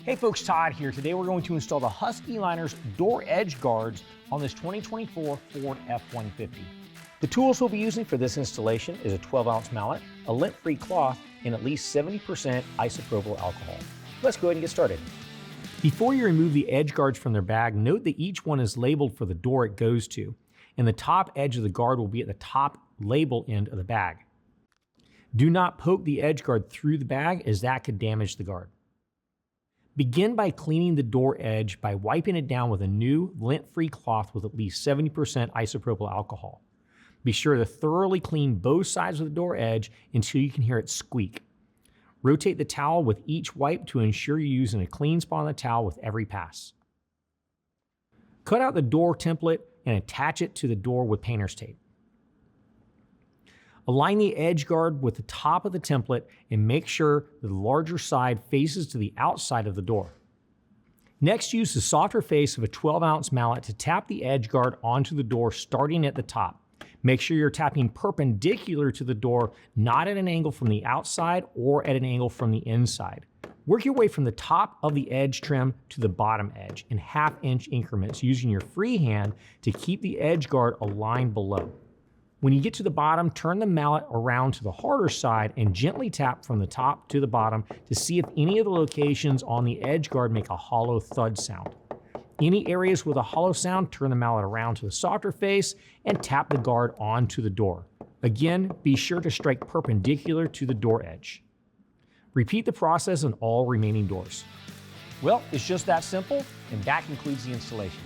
Hey folks, Todd here. Today we're going to install the Husky liners door edge guards on this 2024 Ford F-150. The tools we'll be using for this installation is a 12-ounce mallet, a lint-free cloth, and at least 70% isopropyl alcohol. Let's go ahead and get started. Before you remove the edge guards from their bag, note that each one is labeled for the door it goes to, and the top edge of the guard will be at the top label end of the bag. Do not poke the edge guard through the bag, as that could damage the guard. Begin by cleaning the door edge by wiping it down with a new lint-free cloth with at least 70% isopropyl alcohol. Be sure to thoroughly clean both sides of the door edge until you can hear it squeak. Rotate the towel with each wipe to ensure you're using a clean spot on the towel with every pass. Cut out the door template and attach it to the door with painter's tape. Align the edge guard with the top of the template and make sure the larger side faces to the outside of the door. Next, use the softer face of a 12-ounce mallet to tap the edge guard onto the door starting at the top. Make sure you're tapping perpendicular to the door, not at an angle from the outside or at an angle from the inside. Work your way from the top of the edge trim to the bottom edge in half-inch increments using your free hand to keep the edge guard aligned below. When you get to the bottom, turn the mallet around to the harder side and gently tap from the top to the bottom to see if any of the locations on the edge guard make a hollow thud sound. Any areas with a hollow sound, turn the mallet around to the softer face and tap the guard onto the door. Again, be sure to strike perpendicular to the door edge. Repeat the process on all remaining doors. Well, it's just that simple, and that concludes the installation.